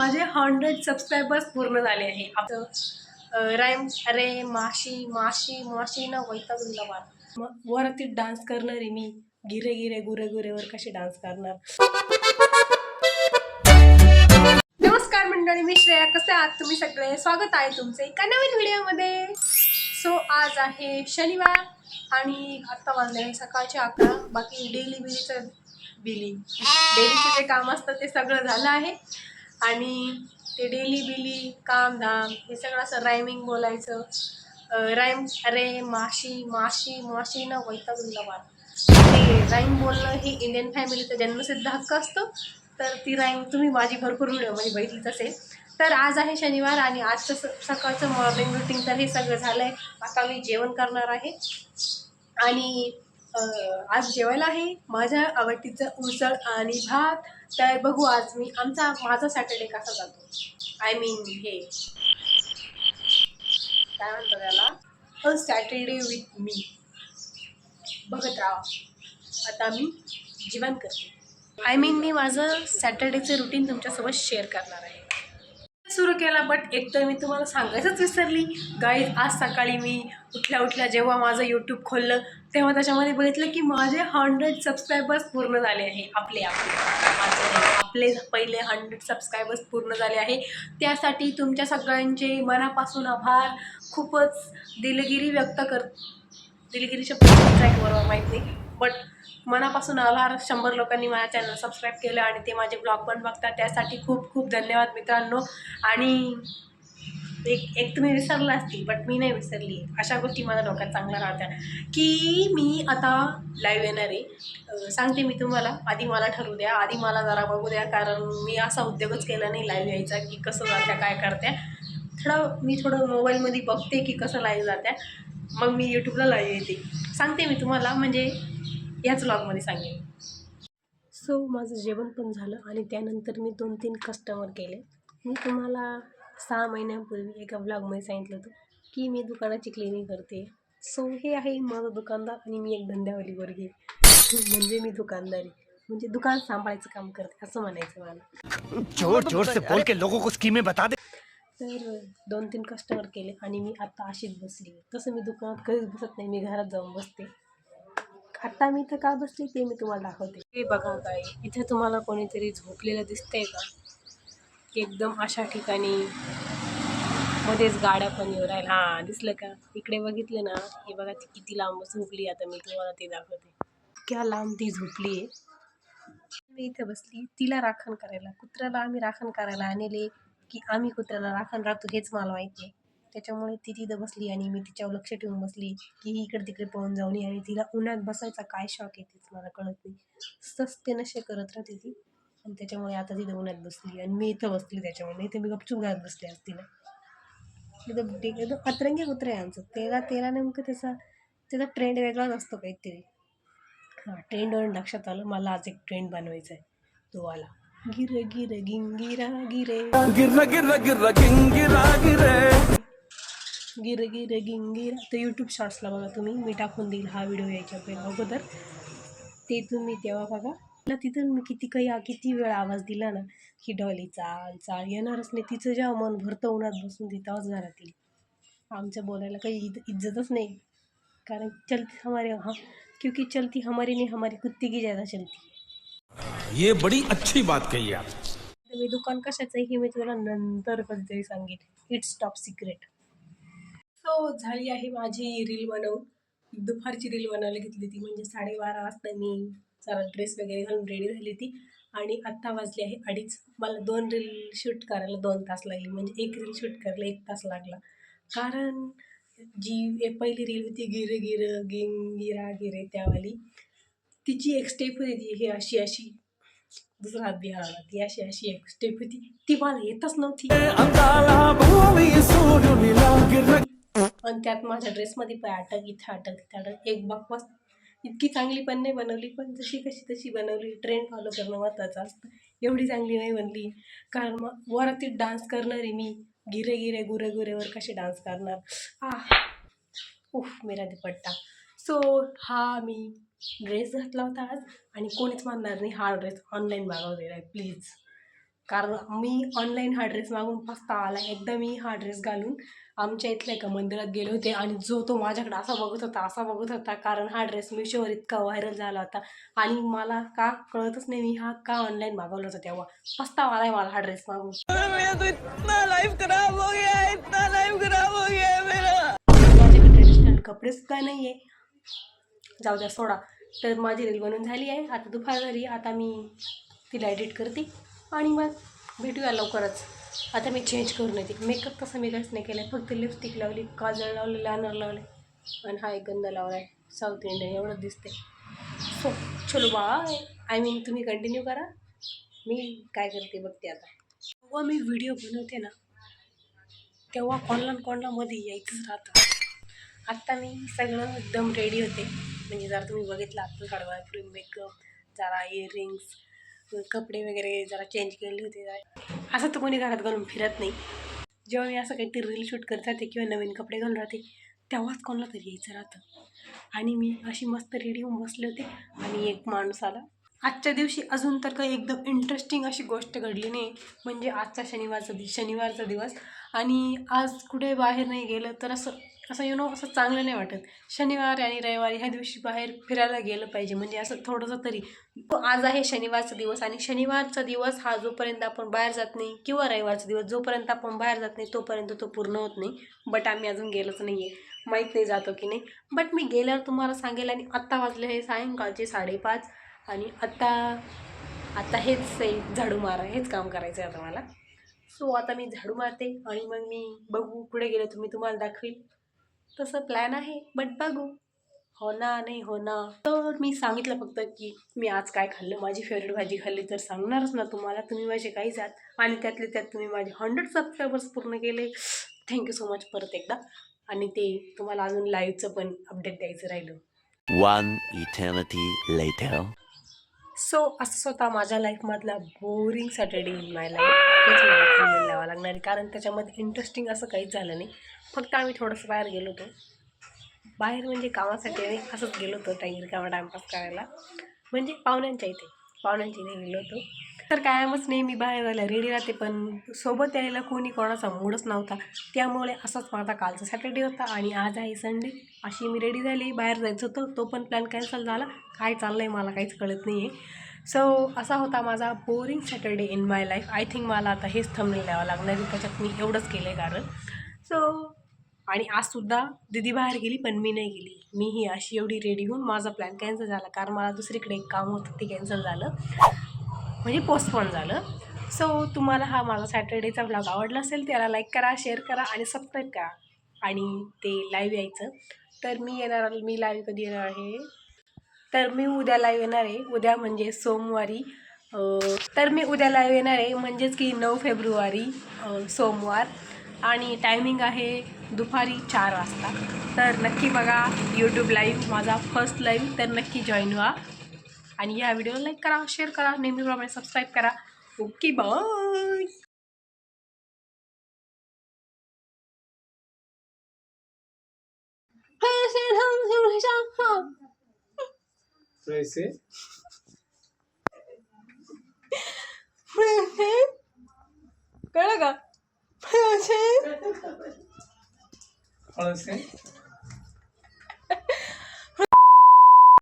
माझे 100 सबस्क्रायबर्स पूर्ण झाले आहे. आपलं राईम अरे माशी माशी माशी ना वैतागून लावा. मग वरती डान्स करणार आहे मी. गिरे गिरे गुरे गुरेवर कसे डान्स करणार. नमस्कार मंडळी, मी श्रेया. कसे आहात तुम्ही सगळे? स्वागत आहे तुमचे एका नवीन व्हिडिओमध्ये. सो आज आहे शनिवार आणि आता वाजले आहे सकाळचे 11. बाकी डेलीचं जे काम असतं ते सगळं झालं आहे. आणि ते डेली बिली कामधाम हे सगळं असं रायमिंग बोलायचं. राईम अरे माशी माशी माशी ना वैतागून लावा. ते राईम बोलणं हे इंडियन फॅमिलीचा जन्मसिद्ध हक्क असतो. तर ती राईम तुम्ही माझी भरपूर व्हिडिओ म्हणजे बघितलीच असेल. तर आज आहे शनिवार आणि आजचं सकाळचं मॉर्निंग रुटीन तर हे सगळं झालं आहे. आता मी जेवण करणार आहे आणि आज जेवायला आहे माझ्या आवडतीचं उसळ आणि भात. तर बघू आज माझा सॅटर्डे कसा जातो. आय मीन हे काय म्हणतो त्याला, अ सॅटर्डे विथ मी. बघत राहा. आता मी जेवण करते. आय मीन मी माझं सॅटर्डेचं रुटीन तुमच्यासोबत शेअर करणार आहे. सुरू केला, बट एक तर मी तुम्हाला सांगायचंच विसरली गाईज. आज सकाळी मी उठल्या जेव्हा माझं यूट्यूब खोललं तेव्हा त्याच्यामध्ये बघितलं की माझे 100 सबस्क्रायबर्स पूर्ण झाले आहे. आपले पहिले 100 सबस्क्रायबर्स पूर्ण झाले आहे. त्यासाठी तुमच्या सगळ्यांचे मनापासून आभार. खूपच दिलगिरी दिलगिरी शब्द बरोबर माहीत नाही, बट मनापासून आभार. 100 लोकांनी माझ्या चॅनल सबस्क्राईब केलं आणि ते माझे ब्लॉग पण बघतात. त्यासाठी खूप खूप धन्यवाद मित्रांनो. आणि एक तुम्ही विसरला असतील, बट मी नाही विसरली. अशा गोष्टी माझ्या डोक्यात चांगल्या राहत्या की मी आता लाईव्ह येणार आहे. सांगते मी तुम्हाला. आधी मला ठरवू द्या, आधी मला जरा बघू द्या, कारण मी असा उद्योगच केला नाही लाईव्ह यायचा की कसं जात्या काय करत्या. मी थोडं मोबाईलमध्ये बघते की कसं लाईव्ह जात्या, मग मी यूट्यूबला लाईव्ह येते. सांगते मी तुम्हाला, म्हणजे याच व्लॉगमध्ये सांगेन. सो माझं जेवण पण झालं आणि त्यानंतर मी 2-3 कस्टमर केले. मी तुम्हाला 6 महिन्यांपूर्वी एका व्लॉगमध्ये सांगितलं होतं की मी दुकानाची क्लिनिंग करते. सो हे आहे माझं दुकानदार आणि मी एक धंद्यावाली वर्गी. म्हणजे मी दुकानदारी म्हणजे दुकान सांभाळायचं काम करते असं म्हणायचं मला. जोर जोर से बोल के लोगों को स्कीमें बता दे. तर 2-3 कस्टमर केले आणि मी आता अशीच बसली. तसं मी दुकानात कधीच बसत नाही, मी घरात जाऊन बसते. आता मी इथं का बसली ते मी तुम्हाला दाखवते. हे बघा काय, इथे तुम्हाला कोणीतरी झोपलेलं दिसतंय का? एकदम अशा ठिकाणी मध्येच गाड्या पण येऊ राहिल्या. हां, दिसलं का? इकडे बघितलं ना, हे बघा ती किती लांब झोपली. आता मी तुम्हाला ते दाखवते. इतक्या लांब ती झोपली आहे. मी इथे बसली तिला राखण करायला. कुत्र्याला आम्ही राखण करायला आणले की आम्ही कुत्र्याला राखण राहतो हेच मला माहीत नाही. त्याच्यामुळे ती तिथं बसली आणि मी तिच्यावर लक्ष ठेवून बसली की ही इकडे तिकडे पळून जाऊ नये. आणि तिला उन्हात बसायचा काय शॉक आहे तेच मला कळत नाही. सस्ते नशे करत राहते ती आणि त्याच्यामुळे आता तिथं उन्हात बसली आणि मी इथं बसली. त्याच्यामुळे नाही तर मी गपचूप घरात बसली आज तिला. एकदम अतरंगी कुत्रा आहे आमचं. त्याला नेमकं त्याचा ट्रेंड वेगळाच असतो काहीतरी. हां, ट्रेंडवरून लक्षात आलं मला आज एक ट्रेंड बनवायचा आहे. तो आला गिर गिर गिंगिरा गिरे गिर्रा गिर्रा गिर्रा गिंगिरा गिरे. गिर गिर गिंगिरा. तर यूट्यूब शॉर्ट्सला बघा तुम्ही, मी टाकून देईल हा व्हिडिओ यायच्या अगोदर. ते तुम्ही तेव्हा बघा. तिथून मी किती वेळ आवाज दिला ना की डॉली चाल चाल, येणारच नाही. तिचं जेव्हा मन भरतं उन्हात बसून तेव्हाच घरात येईल. आमच्या बोलायला काही इज्जतच नाही, कारण चलती हमारे हाँ, क्योंकि चलती हमारी नहीं हमारी कुत्ते की ज़्यादा चलती. ये बड़ी अच्छी बात कही आप. मी दुकान कशाचं आहे हे मी तुला नंतर कधीतरी सांगेन. Its top secret. सो झाली आहे माझी रील बनवून. दुपारची रील बनवायला घेतली ती, म्हणजे 12:30 वाजता मी जरा ड्रेस वगैरे घालून रेडी झाली ती. आणि आत्ता वाजले आहे 2:30. मला 2 रील शूट करायला 2 तास लागले, म्हणजे एक रील शूट करायला 1 तास लागला. कारण जी पहिली रील होती गिर गिर गिरा गिरे त्यावाली, तिची एक स्टेप होती ती हे अशी दुसरा हात बिहारला, ती अशी एक स्टेप होती ती मला येतच नव्हती. आणि त्यात माझ्या ड्रेसमध्ये पाय अटक इथं अटक एक बकवास. इतकी चांगली पण नाही बनवली, पण जशी कशी तशी बनवली. ट्रेंड फॉलो करणं महत्त्वाचं असतं. एवढी चांगली नाही बनली, कारण मग वरती डान्स करणार आहे मी. गिरे गिरे गुरे गुरेवर कसे डान्स करणार. मेरा दुपट्टा. सो हा मी ड्रेस घातला होता आज आणि कोणीच मानणार नाही हा ड्रेस ऑनलाईन मागवलेला आहे प्लीज. कारण मी ऑनलाईन हा ड्रेस मागून पस्तावा आला. एकदा मी हा ड्रेस घालून आमच्या इथल्या एका मंदिरात गेले होते आणि जो तो माझ्याकडे असा बघत होता कारण हा ड्रेस मिशोवर इतका व्हायरल झाला होता आणि मला का कळतच नाही मी हा का ऑनलाईन मागवला होता. तेव्हा पस्तावा आलाय मला हा ड्रेस मागून. माझ्याकडे ट्रेडिशनल कपडे सुद्धा नाही आहे. जाऊ द्या सोडा. तर माझी रील बनवून झाली आहे. आता दुपार झाली. आता मी तिला एडिट करते आणि मग भेटूया लवकरच. आता मी चेंज करून येते. मेकअप तसं मी काहीच नाही केलं आहे. फक्त लिपस्टिक लावली, काजळ लावले, लायनर लावले आणि हा एक गंध लावला आहे. साऊथ इंडियन एवढंच दिसते. सो चलो बाय. तुम्ही कंटिन्यू करा. मी काय करते बघते आता. जेव्हा मी व्हिडिओ बनवते ना तेव्हा कोणाला मध्ये यायचंच राहतं. आत्ता मी सगळं एकदम रेडी होते. म्हणजे जरा तुम्ही बघितलं आत्ता साडेबारापूर्वी मेकअप, जरा इयरिंग्स, कपडे वगैरे जरा चेंज केले होते. असं तर कोणी घरात घालून फिरत नाही. जेव्हा मी असं काहीतरी रील शूट करत राहते किंवा नवीन कपडे घालून राहते तेव्हाच कोणाला तरी यायचं राहतं आणि मी अशी मस्त रेडी होऊन बसले होते आणि एक माणूस आला. आजच्या दिवशी अजून तर काही एकदम इंटरेस्टिंग अशी गोष्ट घडली नाही. म्हणजे आजचा शनिवारचा दिवस आणि आज कुठे बाहेर नाही गेलं तर असं असं चांगलं नाही वाटत. शनिवार आणि रविवारी ह्या दिवशी बाहेर फिरायला गेलं पाहिजे. म्हणजे असं थोडंसं तरी. आज आहे शनिवारचा दिवस आणि शनिवारचा दिवस हा जोपर्यंत आपण बाहेर जात नाही किंवा रविवारचा दिवस जोपर्यंत आपण बाहेर जात नाही तोपर्यंत तो पूर्ण होत नाही. बट आम्ही अजून गेलोच नाही आहे. माहीत नाही जातो की नाही. बट मी गेल्यावर तुम्हाला सांगेल. आणि आत्ता वाजले हे सायंकाळचे 5:30 आणि आता हेच झाडू मारा हेच काम करायचं आहे आता मला. सो आता मी झाडू मारते आणि मग मी बघू पुढे गेले तर मी तुम्हाला दाखवील. तसं प्लॅन आहे बट बघू हो ना नाही हो ना. तर मी सांगितलं फक्त की मी आज काय खाल्लं, माझी फेवरेट भाजी खाल्ली तर सांगणारच ना तुम्हाला. तुम्ही माझे काही जात आणि त्यातले त्यात तुम्ही माझे 100 सबस्क्रायबर्स पूर्ण केले. थँक्यू सो मच परत एकदा. आणि ते तुम्हाला अजून लाईव्हचं पण अपडेट द्यायचं राहिलं. 1 eternity later. सो असंच होता माझ्या लाईफमधला boring Saturday in my life. हेच मला थंबनेल लावावं लागणार आहे कारण त्याच्यामध्ये इंटरेस्टिंग असं काहीच झालं नाही. फक्त आम्ही थोडंसं बाहेर गेलो होतो. बाहेर म्हणजे कामासाठी आणि असंच गेलो होतो टाईमपास करायला. म्हणजे पाहुण्यांच्या इथे गेलो होतो. तर कायमच नाही मी बाहेर जायला रेडी राहते पण सोबत यायला कोणाचा मूडच नव्हता. त्यामुळे असाच माझा कालचा सॅटर्डे होता आणि आज आहे संडे. अशी मी रेडी झाली. बाहेर जायचं होतं तो पण प्लॅन कॅन्सल झाला. काय चाललं आहे मला काहीच कळत नाही आहे. सो असा होता माझा boring Saturday in my life. I think मला आता हेच थंबनेल द्यावं लागणार आहे. त्याच्यात मी एवढंच केलं आहे कारण. सो आणि आजसुद्धा दीदी बाहेर गेली पण मी नाही गेली. मीही अशी एवढी रेडी होऊन माझा प्लॅन कॅन्सल झाला कारण मला दुसरीकडे एक काम होतं ते कॅन्सल झालं. म्हणजे पोस्टपोन झालं. सो तुम्हाला हा माझा सॅटर्डेचा व्लॉग आवडला असेल त्याला लाईक करा, शेअर करा आणि सबस्क्राईब करा. आणि ते लाईव्ह यायचं तर मी लाईव्ह कधी येणार आहे तर मी उद्या लाईव्ह येणार आहे. उद्या म्हणजे सोमवारी. तर मी उद्या लाईव्ह येणार आहे म्हणजेच की 9 फेब्रुवारी सोमवार. आणि टायमिंग आहे दुपारी 4 वाजता. तर नक्की बघा यूट्यूब लाईव्ह माझा फर्स्ट लाईव्ह. तर नक्की जॉईन व्हा आणि या व्हिडिओला लाईक करा, शेअर करा, नेहमीप्रमाणे सबस्क्राईब करा. Okay bye. कळलं का?